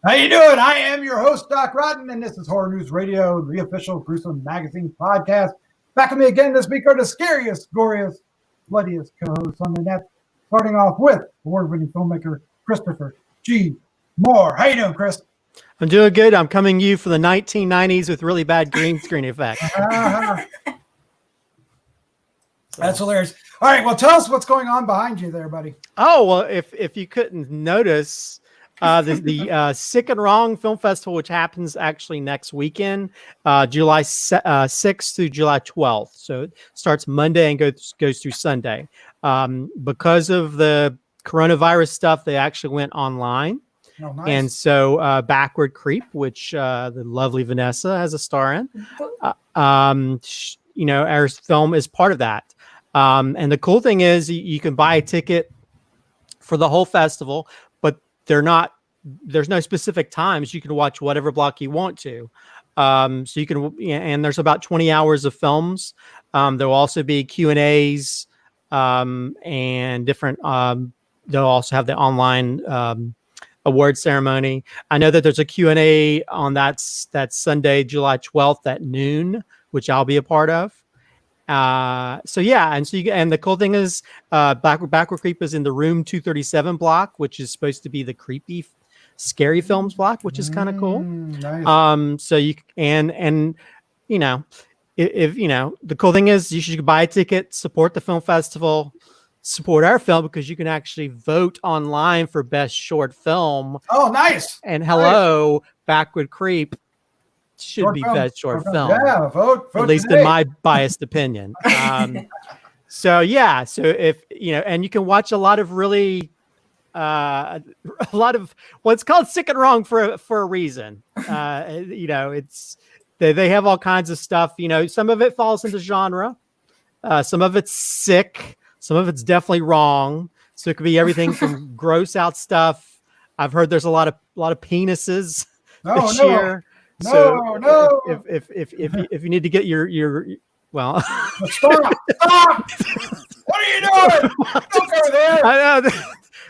How you doing? I am your host, Doc Rotten, and this is Horror News Radio, the official Gruesome Magazine podcast. Back with me again this week are the scariest, goriest, bloodiest co-hosts on the net. Starting off with award-winning filmmaker Christopher G. Moore. How you doing, Chris? I'm doing good. I'm coming to you for the 1990s with really bad green screen effects. That's hilarious. All right, well, tell us what's going on behind you there, buddy. Oh, well, if you couldn't notice, the Sick and Wrong Film Festival, which happens actually next weekend, July 6th through July 12th. So it starts Monday and goes through Sunday. Because of the coronavirus stuff, they actually went online. Oh, nice. And so Backward Creep, which the lovely Vanessa has a star in, our film is part of that. And the cool thing is you can buy a ticket for the whole festival, but there's no specific times. You can watch whatever block you want to. So you can, and there's about 20 hours of films. There'll also be Q&As and different, they'll also have the online award ceremony. I know that there's a Q&A on that Sunday, July 12th at noon, which I'll be a part of. And the cool thing is Backward Creep is in the room 237 block, which is supposed to be the creepy scary films block, which is kind of cool. Nice. So you if the cool thing is you should buy a ticket, support the film festival, support our film, because you can actually vote online for best short film. Oh, nice. And hello, Backward Creep should Short be film. best short film. Yeah, vote at least today. in my biased opinion. So if and you can watch a lot of really what's called Sick and Wrong for a reason. It's they have all kinds of stuff. Some of it falls into genre, some of it's sick, some of it's definitely wrong. So it could be everything from gross out stuff. I've heard there's a lot of penises this year. No. If you need to get your well, Stop! What are you doing? Don't go there. I know.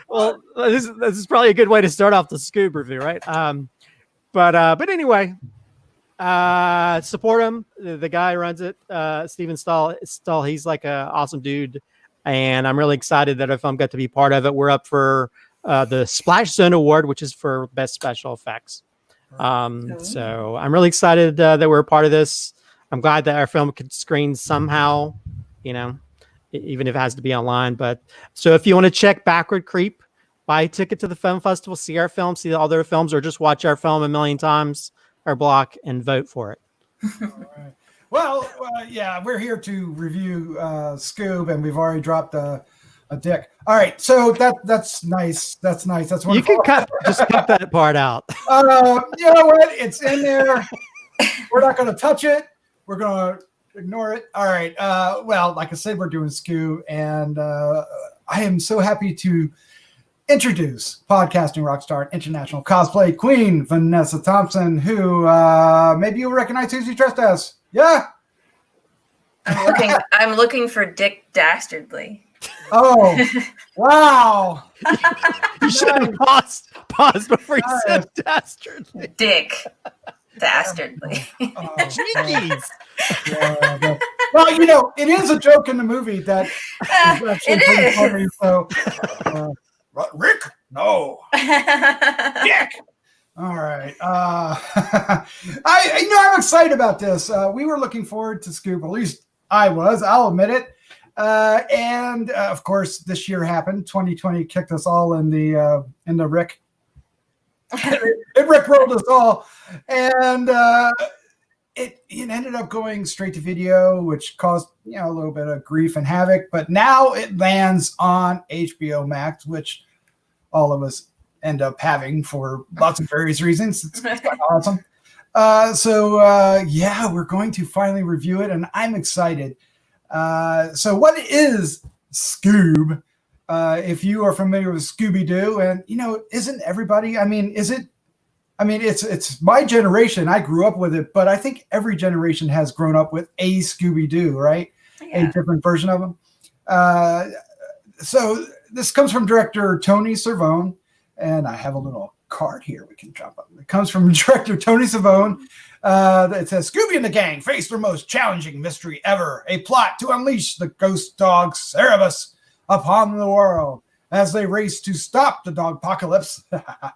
Well, this is probably a good way to start off the Scoob review, right? But anyway, support him. The guy who runs it, Steven Stahl. He's like an awesome dude, and I'm really excited that if I'm got to be part of it. We're up for the Splash Zone Award, which is for best special effects. So I'm really excited that we're a part of this. I'm glad that our film could screen somehow, even if it has to be online. But so if you want to check Backward Creep, buy a ticket to the film festival, see our film, see the other films, or just watch our film a million times, our block, and vote for it. All right. Well, we're here to review Scoob, and we've already dropped a dick. All right, so that's nice. That's nice. That's wonderful. You can just cut that part out. You know what? It's in there. We're not going to touch it. We're going to ignore it. All right. Well, like I said, we're doing Scoob, and I am so happy to introduce podcasting rock star and international cosplay queen Vanessa Thompson, who maybe you'll recognize who she's dressed as. Yeah. I'm looking for Dick Dastardly. Oh, wow. You should have paused before you said Dastardly. Dick Dastardly. Jeez. Well, it is a joke in the movie that is actually pretty funny. So, Rick? No. Dick. All right. I'm excited about this. We were looking forward to Scoob. At least I was. I'll admit it. And of course, this year happened. 2020 kicked us all in the Rick. It rickrolled us all, and it ended up going straight to video, which caused a little bit of grief and havoc. But now it lands on HBOMax, which all of us end up having for lots of various reasons. It's kind of awesome. We're going to finally review it, and I'm excited. So what is Scoob? If you are familiar with Scooby-Doo, and isn't everybody? It's my generation. I grew up with it, but I think every generation has grown up with a Scooby-Doo, right? Yeah. A different version of them. So this comes from director Tony Cervone, and I have a little card here we can drop up. It comes from director Tony Cervone. It says, Scooby and the gang face their most challenging mystery ever, a plot to unleash the ghost dog Cerberus upon the world. As they race to stop the dogpocalypse,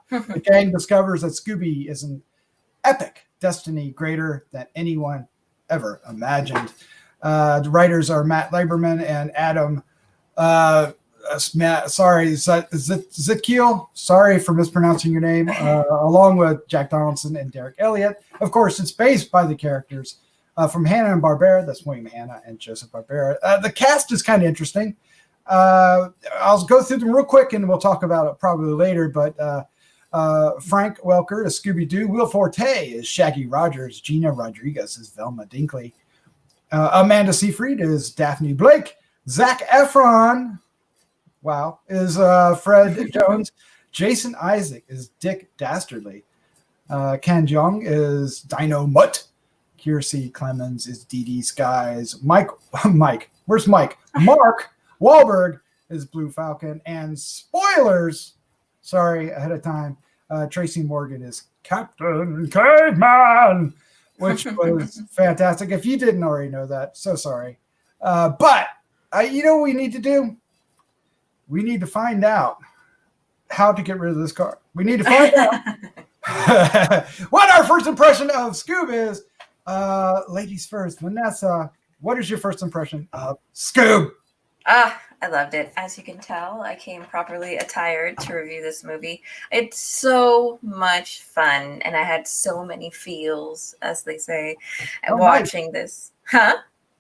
the gang discovers that Scooby is an epic destiny greater than anyone ever imagined. The writers are Matt Lieberman and Adam Sztykiel. Sorry for mispronouncing your name. Along with Jack Donaldson and Derek Elliot. Of course, it's based by the characters from Hanna and Barbera. That's William Hanna and Joseph Barbera. The cast is kind of interesting. I'll go through them real quick and we'll talk about it probably later. But Frenk Welker is Scooby-Doo. Will Forte is Shaggy Rogers. Gina Rodriguez is Velma Dinkley. Amanda Syfried is Daphne Blake. Zac Efron, wow, is Fred Jones. Jason Isaac is Dick Dastardly. Jeong is Dynomutt. Kiersey Clemons is Dee Dee Skies. Mike, where's Mike? Mark Wahlberg is Blue Falcon. And spoilers, sorry, ahead of time, Tracy Morgan is Captain Caveman, which was fantastic. If you didn't already know that, so sorry. But you know what we need to do? We need to find out how to get rid of this car. We need to find out what our first impression of Scoob is. Ladies first. Vanessa, what is your first impression of Scoob? I loved it. As you can tell, I came properly attired to review this movie. It's so much fun, and I had so many feels, as they say, watching this. Huh?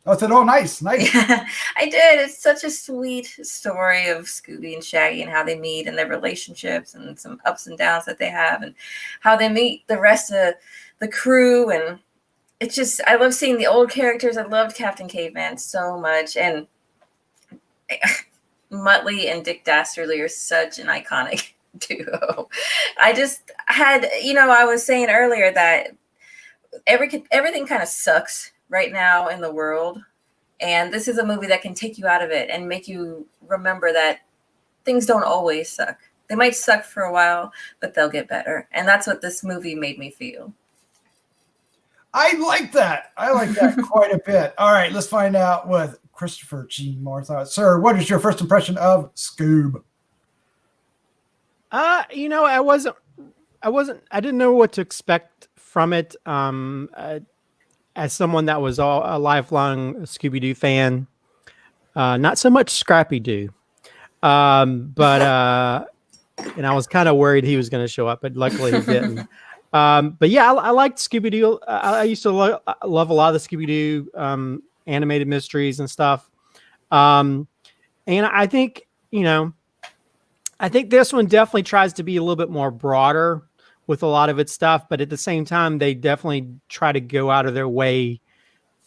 Oh, it's nice. Yeah, I did. It's such a sweet story of Scooby and Shaggy and how they meet and their relationships and some ups and downs that they have and how they meet the rest of the crew. And it's just, I love seeing the old characters. I loved Captain Caveman so much. And Muttley and Dick Dastardly are such an iconic duo. I just had, I was saying earlier that everything kind of sucks right now in the world, and this is a movie that can take you out of it and make you remember that things don't always suck. They might suck for a while, but they'll get better, and that's what this movie made me feel. I like that quite a bit. All right, let's find out what Christopher G. Moore thought. Sir, what is your first impression of Scoob? I didn't know what to expect from it. As someone that was a lifelong Scooby-Doo fan, not so much Scrappy-Doo, but and I was kind of worried he was going to show up, but luckily he didn't. But yeah, I liked Scooby-Doo. I used to love a lot of the Scooby-Doo animated mysteries and stuff. And I think, I think this one definitely tries to be a little bit more broader with a lot of its stuff, but at the same time, they definitely try to go out of their way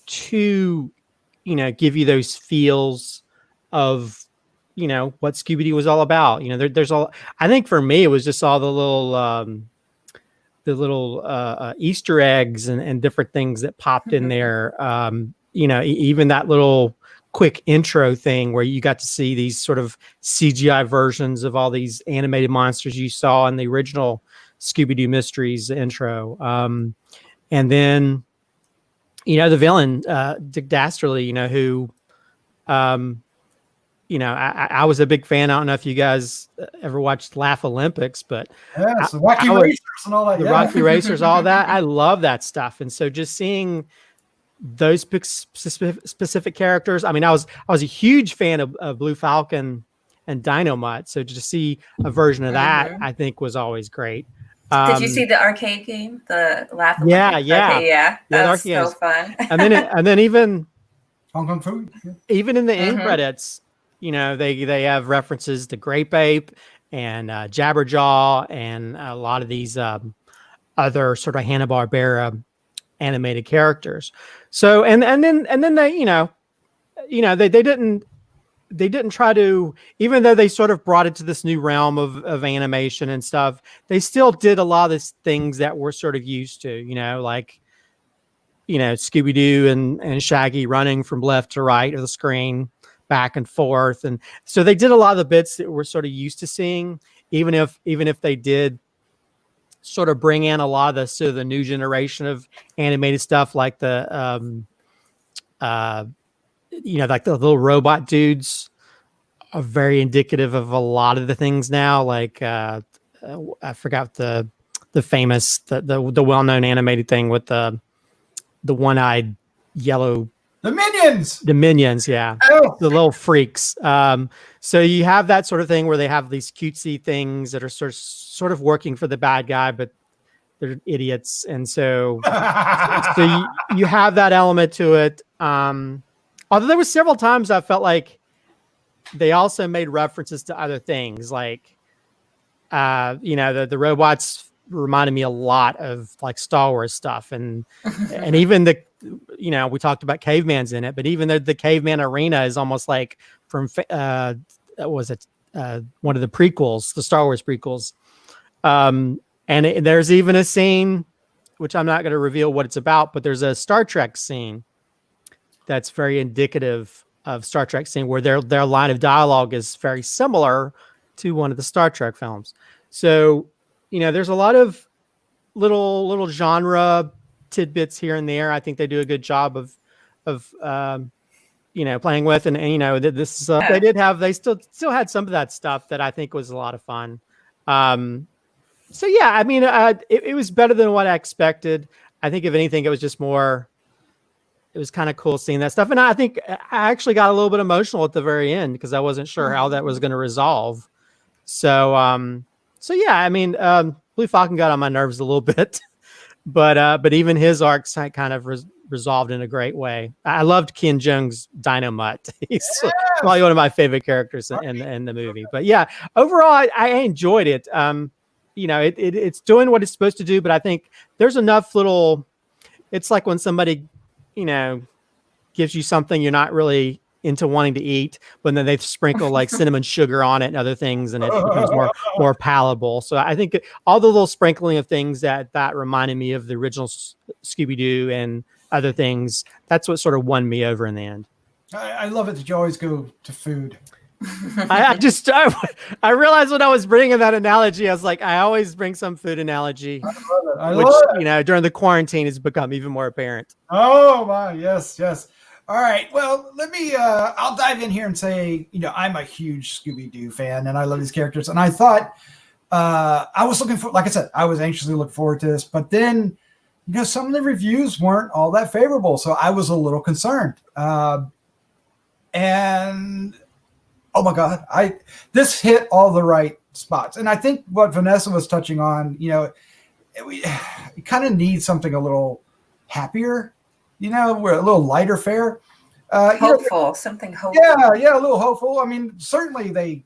to, give you those feels of, what Scooby-Doo was all about. There's all. I think for me, it was just all the little Easter eggs and different things that popped in there. Even that little quick intro thing where you got to see these sort of CGI versions of all these animated monsters you saw in the original Scooby-Doo Mysteries intro. And then, the villain, Dick Dastardly, who, I was a big fan. I don't know if you guys ever watched Laugh Olympics, but the Rocky Racers and all that. The Rocky Racers, all that. I love that stuff. And so just seeing those specific characters. I mean, I was a huge fan of Blue Falcon and Dynomutt. So to see a version of that, I think was always great. Did you see the arcade game? The Laugh? Yeah. That was so fun. and then even Hong Kong food. Yeah. Even in the end credits, they have references to Grape Ape and Jabberjaw and a lot of these other sort of Hanna-Barbera animated characters. So and then they didn't try to, even though they sort of brought it to this new realm of animation and stuff, they still did a lot of these things that we're sort of used to, like Scooby-Doo and Shaggy running from left to right of the screen, back and forth. And so they did a lot of the bits that we're sort of used to seeing, even if they did sort of bring in a lot of the new generation of animated stuff, like the like the little robot dudes are very indicative of a lot of the things now. Like I forgot the famous the well-known animated thing with the one-eyed yellow. The Minions. The Minions, yeah. Oh. The little freaks. So you have that sort of thing where they have these cutesy things that are sort of working for the bad guy, but they're idiots. And so you have that element to it. Although there was several times I felt like they also made references to other things, like the robots reminded me a lot of like Star Wars stuff, and even we talked about Caveman's in it, but even the Caveman arena is almost like from one of the prequels, the Star Wars prequels. There's even a scene, which I'm not going to reveal what it's about, but there's a Star Trek scene that's very indicative of Star Trek scene where their line of dialogue is very similar to one of the Star Trek films. So, there's a lot of little genre tidbits here and there. I think they do a good job of playing with, and this they still had some of that stuff that I think was a lot of fun. So yeah, I mean, it was better than what I expected. I think if anything, it was just more. It was kind of cool seeing that stuff, and I think I actually got a little bit emotional at the very end because I wasn't sure how that was going to resolve. So yeah, I mean, Blue Falcon got on my nerves a little bit, but even his arcs kind of resolved in a great way. I loved Jeong's Dynomutt. He's probably one of my favorite characters in the movie. But yeah, overall, I enjoyed it. It's doing what it's supposed to do, but I think there's enough little. It's like when somebody, gives you something you're not really into wanting to eat, but then they sprinkle like cinnamon sugar on it and other things, and it becomes more palatable. So I think all the little sprinkling of things that reminded me of the original Scooby-Doo and other things, that's what sort of won me over in the end. I love it that you always go to food. I realized when I was bringing that analogy, I was like, I always bring some food analogy, which during the quarantine has become even more apparent. Oh my, yes. All right. Well, let me, I'll dive in here and say, I'm a huge Scooby-Doo fan and I love these characters. And I thought, I was looking for, like I said, I was anxiously looking forward to this, but then, some of the reviews weren't all that favorable. So I was a little concerned. And oh my God, this hit all the right spots. And I think what Vanessa was touching on, we kind of need something a little happier, we're a little lighter fare. Hopeful, something hopeful. Yeah, a little hopeful. I mean, certainly they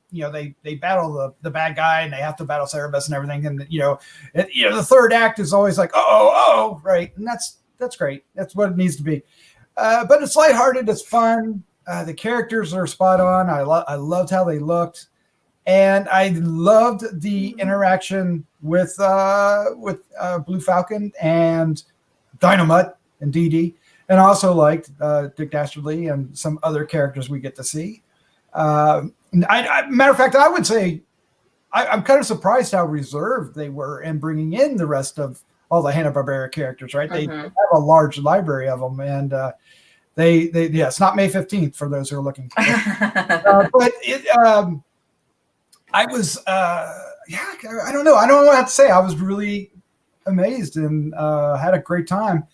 battle the bad guy and they have to battle Cerberus and everything. And the third act is always like, oh, right. And that's great. That's what it needs to be. But it's lighthearted. It's fun. The characters are spot on. I loved how they looked, and I loved the interaction with Blue Falcon and Dynomutt and DD, and I also liked Dick Dastardly and some other characters we get to see. Matter of fact, I would say I'm kind of surprised how reserved they were in bringing in the rest of all the Hanna-Barbera characters. Right, they have a large library of them, and it's not May 15th for those who are looking for it. But I was, I don't know. I don't know what to say. I was really amazed and had a great time.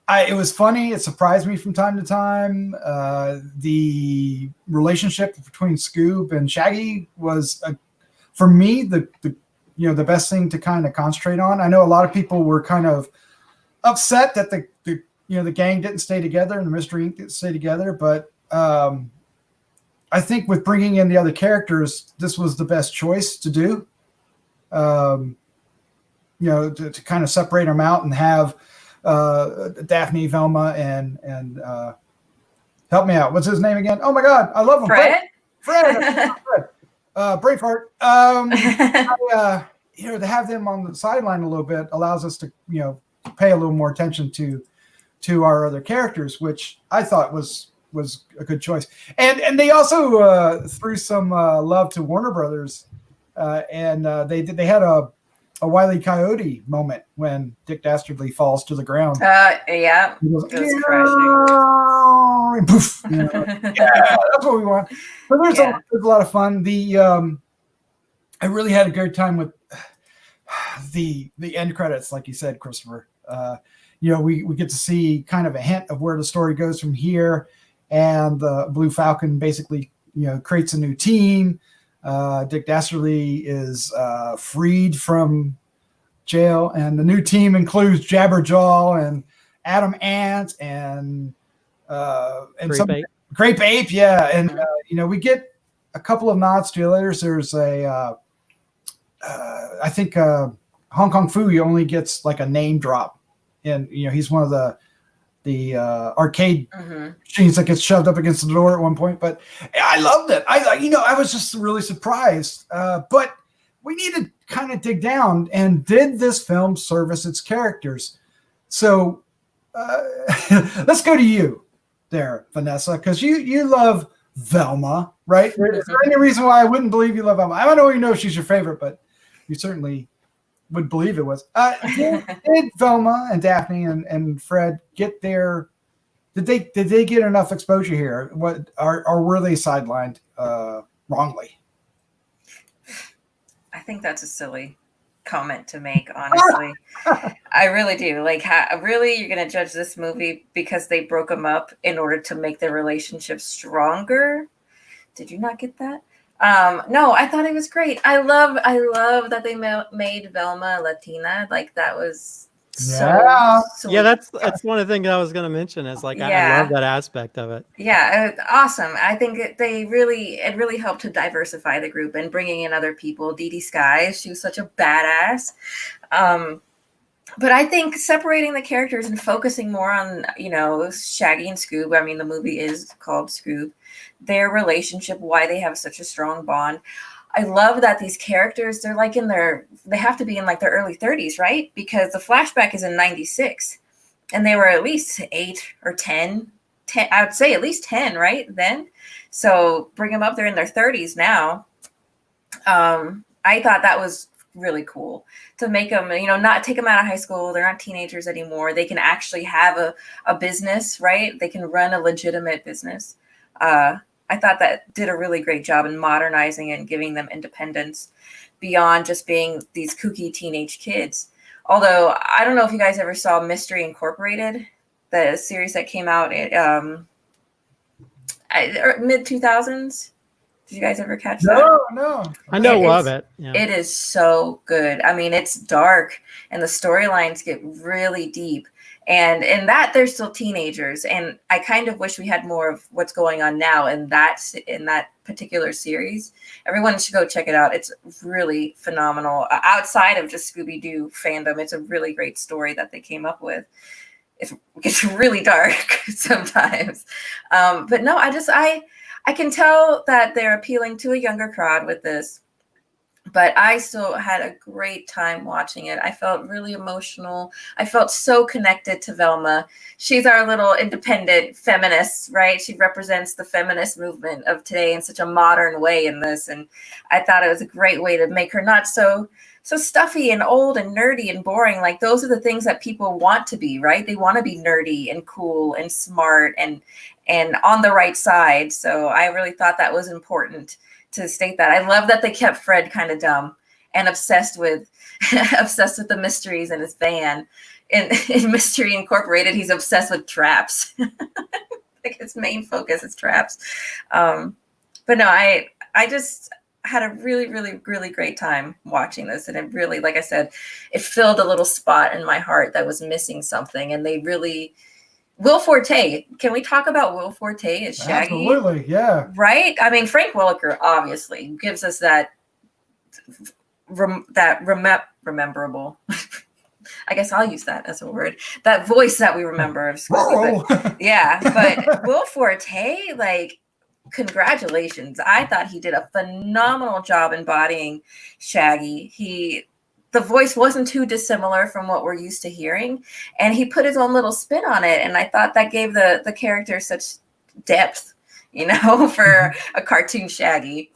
It was funny. It surprised me from time to time. The relationship between Scoob and Shaggy was, for me, the best thing to kind of concentrate on. I know a lot of people were kind of upset that the gang didn't stay together and the Mystery Inc. didn't stay together. But I think with bringing in the other characters, this was the best choice to do. To kind of separate them out and have Daphne, Velma, and help me out. What's his name again? Oh my God, I love him. Fred. Brain fart. To have them on the sideline a little bit allows us to pay a little more attention to our other characters, which I thought was a good choice. And they also threw some love to Warner Brothers, and they had a a Wile E. Coyote moment when Dick Dastardly falls to the ground. Yeah, He goes, it was crashing. and poof, yeah, that's what we want. But there's a lot of fun. I really had a good time with the end credits, like you said, Christopher. We get to see kind of a hint of where the story goes from here, and the Blue Falcon basically creates a new team. Dick Dastardly is freed from jail, and the new team includes Jabberjaw and Adam Ant and Grape Ape, yeah. And we get a couple of nods to others. There's I think Hong Kong Phooey only gets like a name drop, and he's one of the arcade machines that gets shoved up against the door at one point. But I loved it. I was just really surprised. But we need to kind of dig down, and did this film service its characters? So let's go to you there, Vanessa, because you love Velma, right? Is there any reason why I wouldn't believe you love Velma? I don't know if she's your favorite, but you certainly would believe it was. Did Velma and Daphne and Fred get their? Did they get enough exposure here? What or were they sidelined wrongly? I think that's a silly comment to make, honestly. I really do. Like, really, you're going to judge this movie because they broke them up in order to make their relationship stronger? Did you not get that? No, I thought it was great. I love that they made Velma Latina. Like, that was so yeah, that's one of the things I was going to mention is like, I love that aspect of it. Yeah, awesome. I think it really helped to diversify the group and bringing in other people. Dee Dee Sky, she was such a badass. But I think separating the characters and focusing more on, Shaggy and Scoob. I mean, the movie is called Scoob. Their relationship, why they have such a strong bond. I love that these characters, they're like they have to be in like their early 30s, right? Because the flashback is in 96 and they were at least 8 or 10, I would say at least 10, right? Then. So bring them up, they're in their 30s now. I thought that was really cool to make them, not take them out of high school. They're not teenagers anymore. They can actually have a business, right? They can run a legitimate business. I thought that did a really great job in modernizing and giving them independence beyond just being these kooky teenage kids. Although, I don't know if you guys ever saw Mystery Incorporated, the series that came out in mid-2000s. Did you guys ever catch that? No. I know of it. Yeah. It is so good. I mean, it's dark and the storylines get really deep. And in that, they're still teenagers. And I kind of wish we had more of what's going on now in that particular series. Everyone should go check it out. It's really phenomenal. Outside of just Scooby-Doo fandom, it's a really great story that they came up with. It gets really dark sometimes. But no, I can tell that they're appealing to a younger crowd with this. But I still had a great time watching it. I felt really emotional. I felt so connected to Velma. She's our little independent feminist, right? She represents the feminist movement of today in such a modern way in this. And I thought it was a great way to make her not so stuffy and old and nerdy and boring. Like, those are the things that people want to be, right? They want to be nerdy and cool and smart and on the right side. So I really thought that was important to state that. I love that they kept Fred kind of dumb and obsessed with the mysteries in his van. In Mystery Incorporated, he's obsessed with traps. Like, his main focus is traps. But no, I just had a really, really, really great time watching this. And it really, like I said, it filled a little spot in my heart that was missing something. And they really... Will Forte. Can we talk about Will Forte as Shaggy? Absolutely, yeah. Right? I mean, Frank Welker obviously gives us that rememberable. I guess I'll use that as a word. That voice that we remember of Scooby. But, yeah, but Will Forte, like, congratulations. I thought he did a phenomenal job embodying Shaggy. The voice wasn't too dissimilar from what we're used to hearing, and he put his own little spin on it, and I thought that gave the character such depth, for a cartoon Shaggy.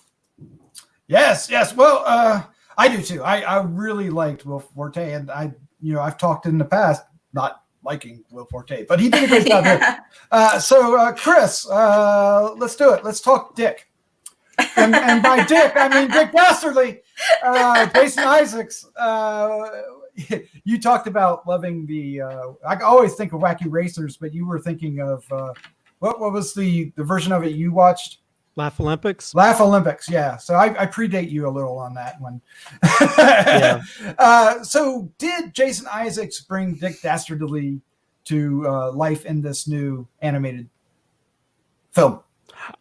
Yes. Well, I do too. I really liked Will Forte, and I've talked in the past not liking Will Forte, but he did a great job here. So Chris, let's do it. Let's talk Dick. And by Dick, I mean Dick Dastardly. Jason Isaacs. You talked about loving the. I always think of Wacky Racers, but you were thinking of what was the version of it you watched? Laugh Olympics. Laugh Olympics, yeah. So I predate you a little on that one. Yeah. So did Jason Isaacs bring Dick Dastardly to life in this new animated film?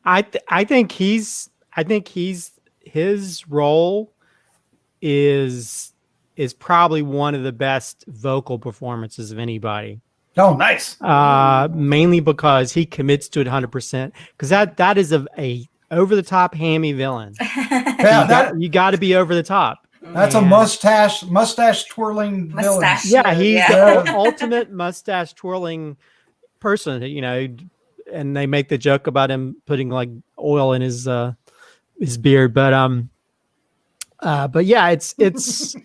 I think his role is probably one of the best vocal performances of anybody. Oh, nice. Mainly because he commits to it 100%. Because that is a over the top hammy villain. Yeah, you got to be over the top. That's a mustache twirling villain. Yeah, he's the ultimate mustache twirling person. And they make the joke about him putting like oil in his beard, but yeah, it's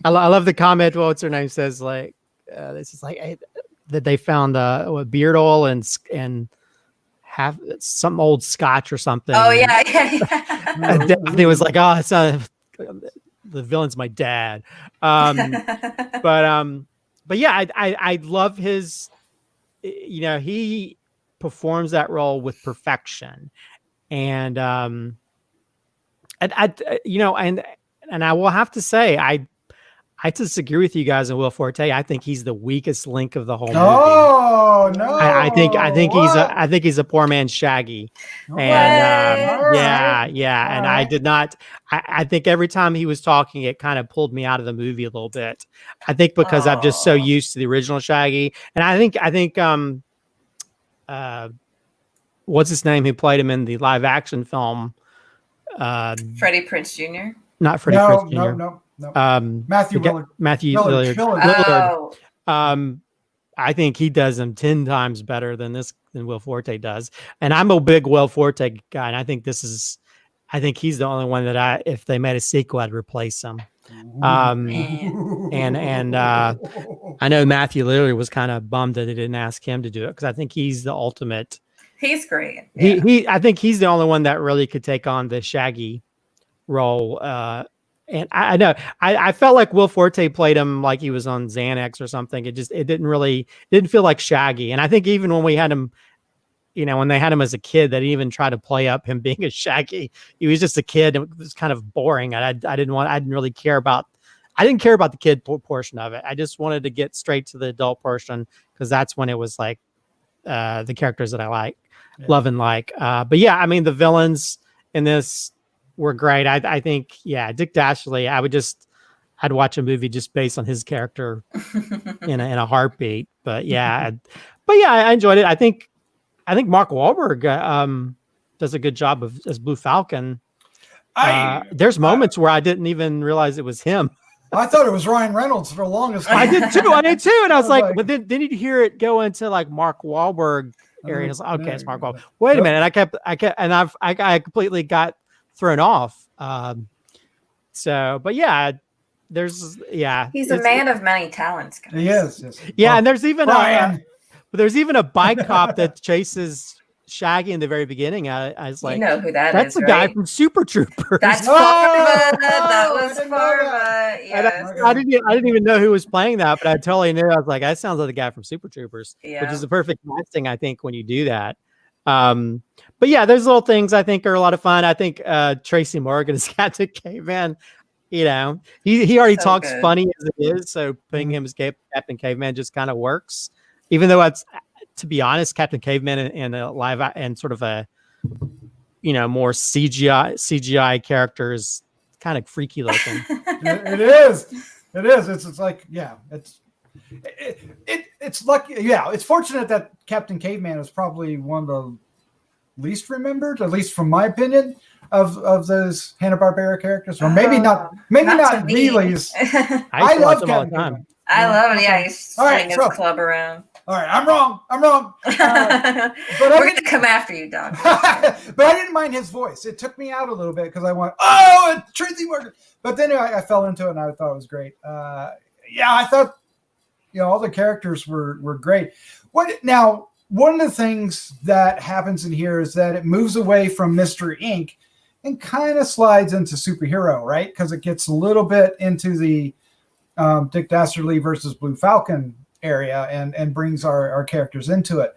I love the comment. Well, what's her name says like this is like that they found beard oil and have some old scotch or something. Oh yeah. And Daphne was like, oh, it's not, the villain's my dad. But yeah, I love his. He performs that role with perfection, and I will have to say I disagree with you guys on Will Forte. I think he's the weakest link of the whole movie. Oh no! I think he's a poor man's Shaggy, and yeah. And I did not. I think every time he was talking, it kind of pulled me out of the movie a little bit. I think because I'm just so used to the original Shaggy, and I think what's his name who played him in the live action film? Freddie Prinze Jr. Not Freddie Prinze Jr. No. Matthew Lillard. Oh. I think he does them 10 times better than Will Forte does. And I'm a big Will Forte guy, and I think he's the only one that if they made a sequel, I'd replace him. And I know Matthew Lillard was kind of bummed that they didn't ask him to do it because I think he's the ultimate. He's great. Yeah. I think he's the only one that really could take on the Shaggy role. And I know I felt like Will Forte played him like he was on Xanax or something. It didn't feel like Shaggy. And I think even when we had him, when they had him as a kid, they didn't even try to play up him being a Shaggy. He was just a kid. It was kind of boring. I didn't really care about. I didn't care about the kid portion of it. I just wanted to get straight to the adult portion because that's when it was like the characters that I love and like. But yeah, I mean the villains in this were great. I think, Dick Dastardly, I'd watch a movie just based on his character in a heartbeat. But yeah, I enjoyed it. I think Mark Wahlberg does a good job as Blue Falcon. There's moments where I didn't even realize it was him. I thought it was Ryan Reynolds for the longest time. I did too. And I was like, but then you hear it go into like Mark Wahlberg area. I was like, okay, it's Mark Wahlberg. Wait a minute. And I completely got thrown off. But yeah, he's a man of many talents, guys. He is. Yes. Yeah, and there's even a bike cop that chases Shaggy in the very beginning. I was like, you know who that's the guy from Super Troopers. That's Farva. That was Farva. Yes. I didn't even know who was playing that, but I totally knew. I was like, that sounds like the guy from Super Troopers, which is the perfect casting, I think, when you do that. But yeah, there's little things I think are a lot of fun. I think Tracy Morgan is Captain Caveman. He already talks funny as it is, so putting him as Captain Caveman just kind of works. Even though to be honest, Captain Caveman and a live and sort of a more CGI character is kind of freaky looking. It is. It's like it's lucky. Yeah, it's fortunate that Captain Caveman is probably one of the least remembered, at least from my opinion, of those Hanna-Barbera characters, or maybe not really. I love them all the time. I love it. Yeah, he's All right, swinging his so- club around. All right, I'm wrong. We're gonna come after you, Doc. But I didn't mind his voice. It took me out a little bit because I went, oh, it's Tracy Morgan. But then I fell into it and I thought it was great. Yeah, I thought, all the characters were great. Now, one of the things that happens in here is that it moves away from Mystery Inc. and kind of slides into superhero, right? Because it gets a little bit into the Dick Dastardly versus Blue Falcon area and brings our characters into it.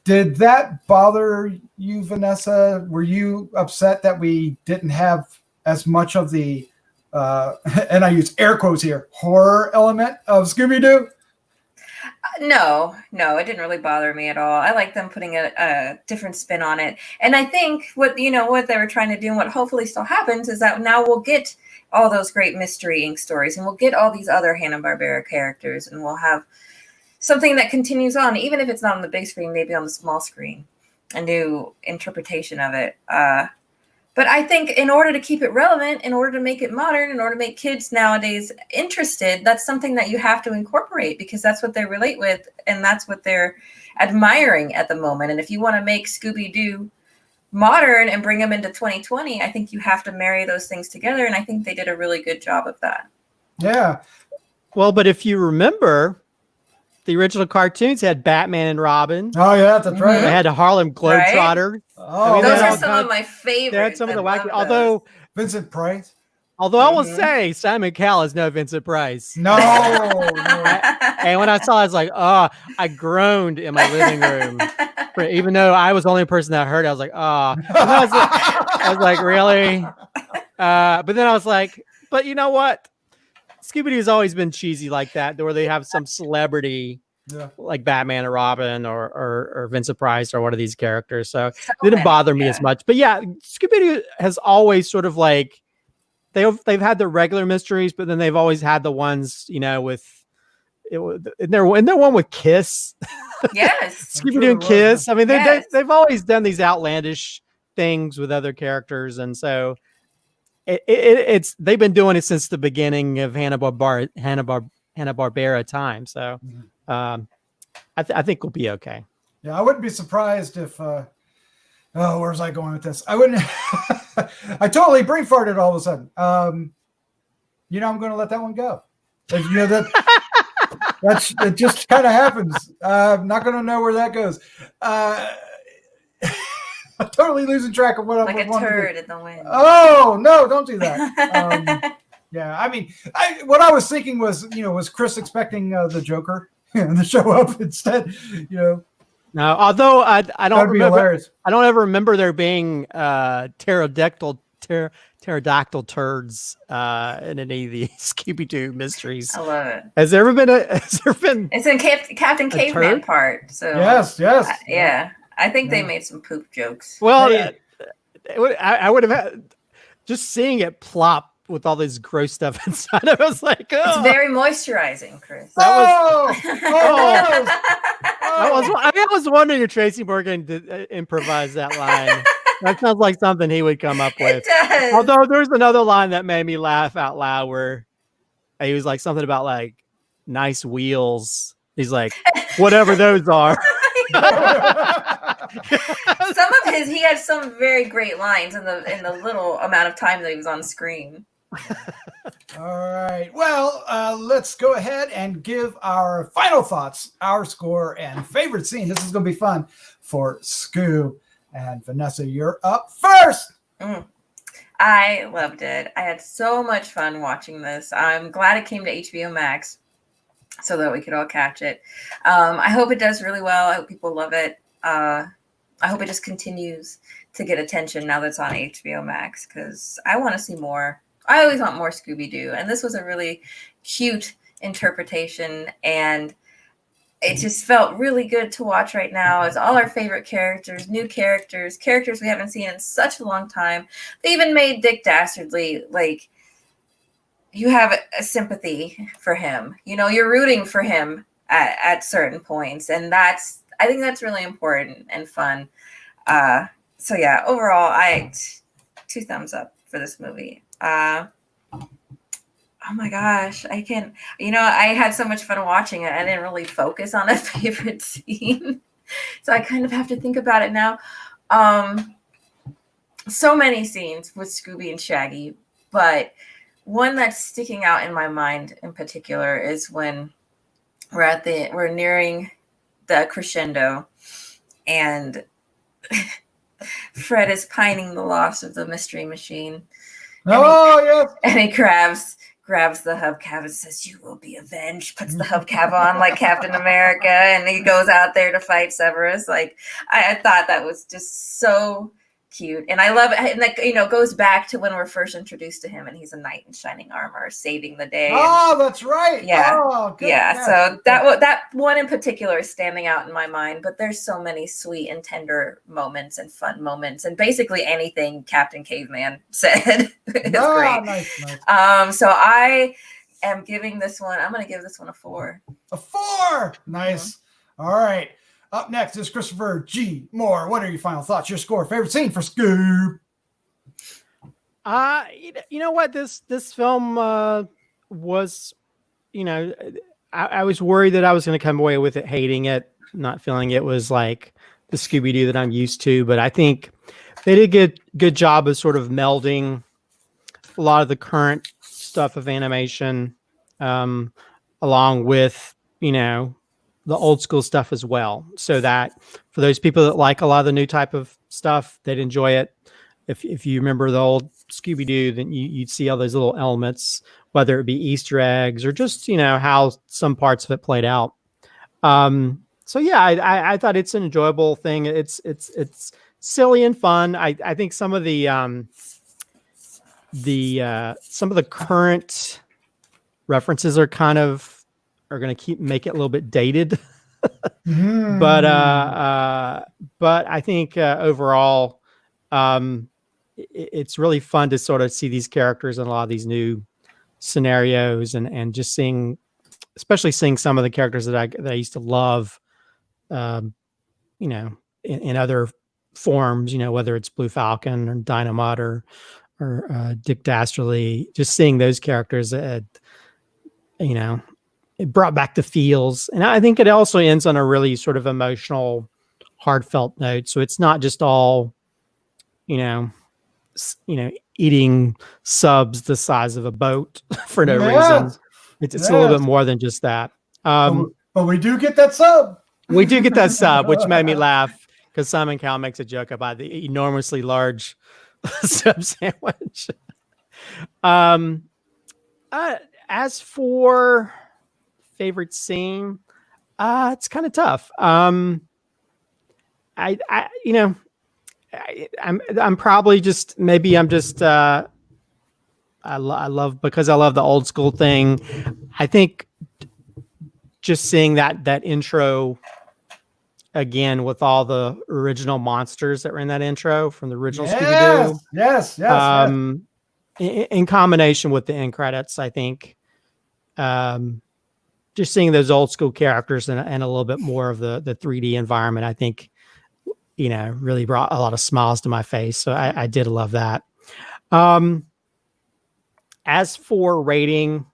Did that bother you, Vanessa? Were you upset that we didn't have as much of the and I use air quotes here, horror element of Scooby-Doo? No, it didn't really bother me at all. I like them putting a different spin on it. And I think what they were trying to do and what hopefully still happens is that now we'll get all those great Mystery Inc. stories and we'll get all these other Hanna-Barbera characters and we'll have something that continues on, even if it's not on the big screen, maybe on the small screen, a new interpretation of it. But I think in order to keep it relevant, in order to make it modern, in order to make kids nowadays interested, that's something that you have to incorporate because that's what they relate with and that's what they're admiring at the moment. And if you want to make Scooby-Doo modern and bring them into 2020, I think you have to marry those things together. And I think they did a really good job of that. Yeah. Well, but if you remember, the original cartoons had Batman and Robin. Oh, yeah, that's right. They had a Harlem Globetrotter. Right? Oh, those are some of my favorites. They had some of the wacky. Although Vincent Price. Although I will say Simon Cowell is no Vincent Price. No. And when I saw it, I was like, oh, I groaned in my living room. Even though I was the only person that heard it, I was like, oh. I was like, really? But then I was like, but you know what? Scooby-Doo has always been cheesy like that, where they have some celebrity like Batman or Robin or Vincent Price or one of these characters. So it didn't bother me as much. But yeah, Scooby-Doo has always sort of like, they've had the regular mysteries, but then they've always had the ones, with and they're one with Kiss. Yes. Scooby-Doo and Kiss. I mean, they've always done these outlandish things with other characters. And so it's they've been doing it since the beginning of Hanna-Barbera time. So I think we'll be okay. Yeah, I wouldn't be surprised if where's I going with this? I wouldn't I totally brain farted all of a sudden. I'm gonna let that one go. It just kind of happens. I'm not gonna know where that goes. I'm totally losing track of what I'm like a turd in the wind. Oh no, don't do that. Yeah, I mean, what I was thinking was, was Chris expecting the Joker to show up instead? No, although I don't remember. I don't ever remember there being pterodactyl turds in any of the Scooby-Doo mysteries. I love it. Has there been? It's in Captain Caveman part. So yes. Yeah. I think they made some poop jokes. Well, I would have had just seeing it plop with all this gross stuff inside. I was like, oh. It's very moisturizing, Chris. I was wondering if Tracy Morgan did improvise that line. That sounds like something he would come up with. It does. Although there's another line that made me laugh out loud where he was like something about like nice wheels. He's like, whatever those are. He had some very great lines in the little amount of time that he was on screen. All right. Well, let's go ahead and give our final thoughts, our score, and favorite scene. This is going to be fun for Scoob. And Vanessa, you're up first. I loved it. I had so much fun watching this. I'm glad it came to HBOMax so that we could all catch it. I hope it does really well. I hope people love it. I hope it just continues to get attention now that it's on HBOMax because I want to see more. I always want more Scooby-Doo. And this was a really cute interpretation. And it just felt really good to watch right now. It's all our favorite characters, new characters we haven't seen in such a long time. They even made Dick Dastardly, like, you have a sympathy for him. You're rooting for him at certain points. And I think that's really important and fun. So yeah, overall, 2 thumbs up for this movie. Oh my gosh, I can. I had so much fun watching it. I didn't really focus on a favorite scene, so I kind of have to think about it now. So many scenes with Scooby and Shaggy, but one that's sticking out in my mind in particular is when we're nearing the crescendo, and Fred is pining the loss of the mystery machine. Yes. And he grabs the hubcap and says, "You will be avenged," puts the hubcap on like Captain America, and he goes out there to fight Cerberus. Like, I thought that was just so cute. And I love it. And like, goes back to when we're first introduced to him and he's a knight in shining armor saving the day. Oh, that's right. Yeah. Oh, good. Yeah. So that one in particular is standing out in my mind, but there's so many sweet and tender moments and fun moments, and basically anything Captain Caveman said is great. Nice. So I am giving this one, I'm going to give this one a 4. A 4. Nice. Mm-hmm. All right. Up next is Christopher G. Moore. What are your final thoughts? Your score, favorite scene for Scoob? You know what? This film was, I was worried that I was going to come away with it hating it, not feeling it was like the Scooby-Doo that I'm used to. But I think they did a good job of sort of melding a lot of the current stuff of animation along with, the old school stuff as well, so that for those people that like a lot of the new type of stuff, they'd enjoy it. If you remember the old Scooby-Doo, then you'd see all those little elements, whether it be Easter eggs or just how some parts of it played out. So yeah, I thought it's an enjoyable thing. It's silly and fun. I think some of the current references are going to make it a little bit dated. But I think overall it's really fun to sort of see these characters in a lot of these new scenarios, and just especially seeing some of the characters that I used to love, in other forms, whether it's Blue Falcon or Dynomutt or Dick Dastardly, just seeing those characters, it brought back the feels. And I think it also ends on a really sort of emotional, heartfelt note. So it's not just all, eating subs the size of a boat for no reason. It's a little bit more than just that. But we do get that sub. We do get that sub, which made me laugh because Simon Cowell makes a joke about the enormously large sub sandwich. As for favorite scene, it's kind of tough. I'm probably just, maybe I'm just I love the old school thing. I think just seeing that intro again with all the original monsters that were in that intro from the original Scooby-Doo. Yes. In combination with the end credits, I think just seeing those old school characters and a little bit more of the 3D environment, I think, really brought a lot of smiles to my face. So I did love that. As for rating,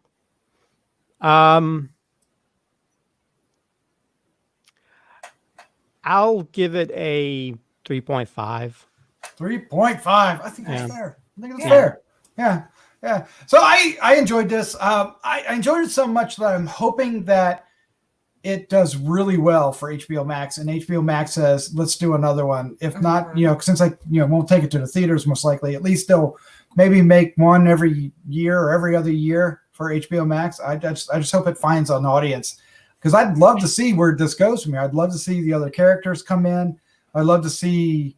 I'll give it a 3.5. 3.5. I think that's fair. Fair. Yeah. So I enjoyed this. I enjoyed it so much that I'm hoping that it does really well for HBO Max, and HBO Max says, let's do another one. If not, since I won't take it to the theaters, most likely, at least they'll maybe make one every year or every other year for HBO Max. I just hope it finds an audience, because I'd love to see where this goes from here. I'd love to see the other characters come in. I'd love to see,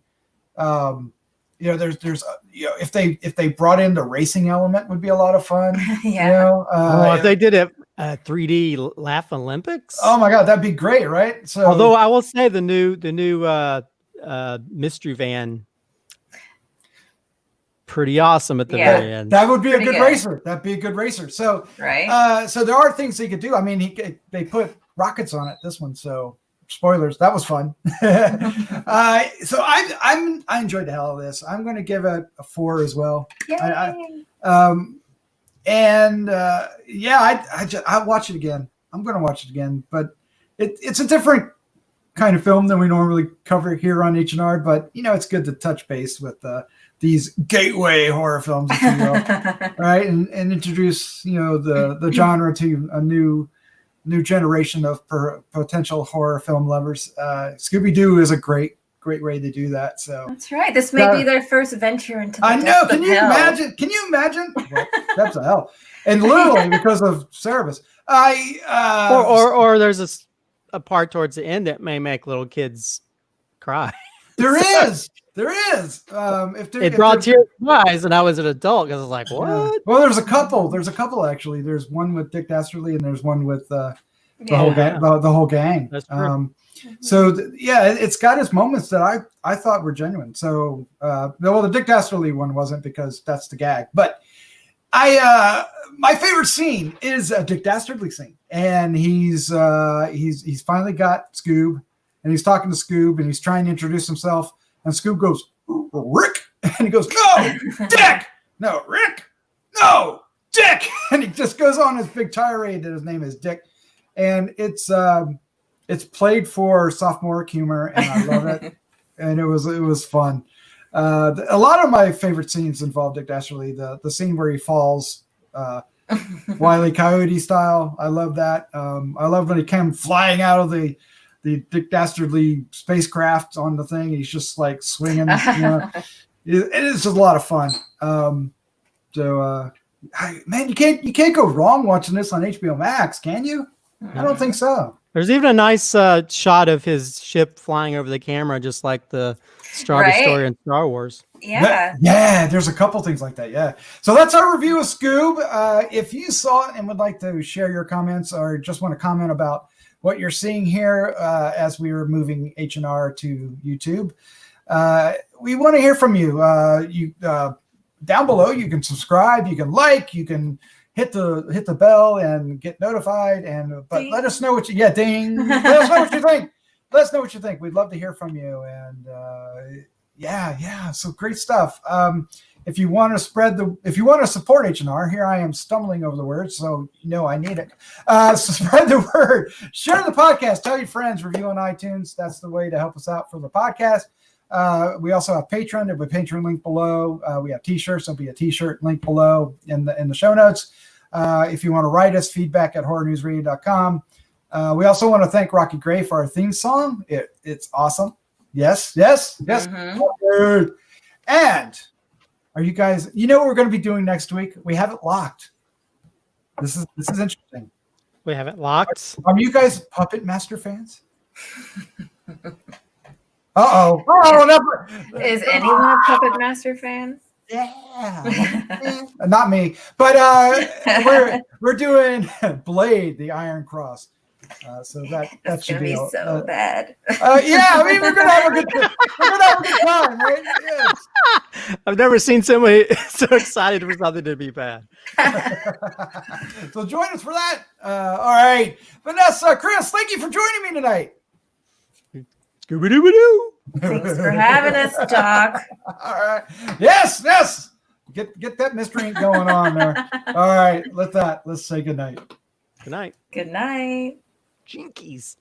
there's if they brought in the racing element, would be a lot of fun. If they did it 3D Laugh Olympics. Oh my God, that'd be great, right? So, although I will say the new mystery van, pretty awesome at the very end. That would be a good racer. That'd be a good racer. So right. So there are things he could do. I mean, they put rockets on it, this one. So spoilers, that was fun. So I enjoyed the hell of this. I'm going to give it a 4 as well. And I'll watch it again. I'm going to watch it again, but it's a different kind of film than we normally cover here on H&R. But it's good to touch base with these gateway horror films, if you will, right? And introduce the genre to a new generation of potential horror film lovers. Scooby-Doo is a great way to do that. So that's right. This may be their first venture into the I know. Can you imagine? Can you imagine? Well, depths of hell. And literally because of Cerberus. Or there's a part towards the end that may make little kids cry. There is. It brought tears to my eyes, and I was an adult because I was like, "What?" Well, there's a couple actually. There's one with Dick Dastardly, and there's one with the whole gang. The whole gang. That's true. So it's got its moments that I thought were genuine. So the Dick Dastardly one wasn't, because that's the gag. But my favorite scene is a Dick Dastardly scene, and he's finally got Scoob, and he's talking to Scoob, and he's trying to introduce himself, and Scoob goes, "Rick," and he goes, "No, Dick, no, Rick, no, Dick," and he just goes on his big tirade that his name is Dick, and it's played for sophomore humor, and I love it, and it was fun. A lot of my favorite scenes involve Dick Dastardly. The scene where he falls, Wile E. Coyote style. I love that. I love when he came flying out of the Dick Dastardly spacecraft on the thing. He's just like swinging. It is just a lot of fun. Man, you can't go wrong watching this on HBOMax, can you? I don't think so. There's even a nice shot of his ship flying over the camera, just like the Star Destroyer in Star Wars. Yeah. Yeah, there's a couple things like that. Yeah. So that's our review of Scoob. If you saw it and would like to share your comments, or just want to comment about what you're seeing here as we are moving H&R to YouTube, we want to hear from you. Down below, you can subscribe, you can like, you can hit the bell and get notified, but let us know what you ding. Let us know what you think. Let us know what you think. We'd love to hear from you. And so great stuff. If you want to support H&R, here I am stumbling over the words, so I need it. So spread the word, share the podcast, tell your friends, review on iTunes. That's the way to help us out for the podcast. We also have Patreon. There'll be a Patreon link below. We have t-shirts. There'll be a t-shirt link below in the show notes. If you want to write us, feedback@horrornewsradio.com. We also want to thank Rocky Gray for our theme song. It's awesome. Yes. Mm-hmm. And are you guys, what we're going to be doing next week? We have it locked. This is interesting. We have it locked. Are you guys Puppet Master fans? Oh, is anyone a Puppet Master fan? Yeah, not me. But we're doing Blade, the Iron Cross. So that should be so bad. We're gonna have a good time, right? Yes. I've never seen somebody so excited for something to be bad. So join us for that. All right, Vanessa, Chris, thank you for joining me tonight. Scooby-Doo. Thanks for having us, Doc. All right. Yes. Get that mystery ink going on there. All right. Let's say good night. Good night. Good night. Jinkies.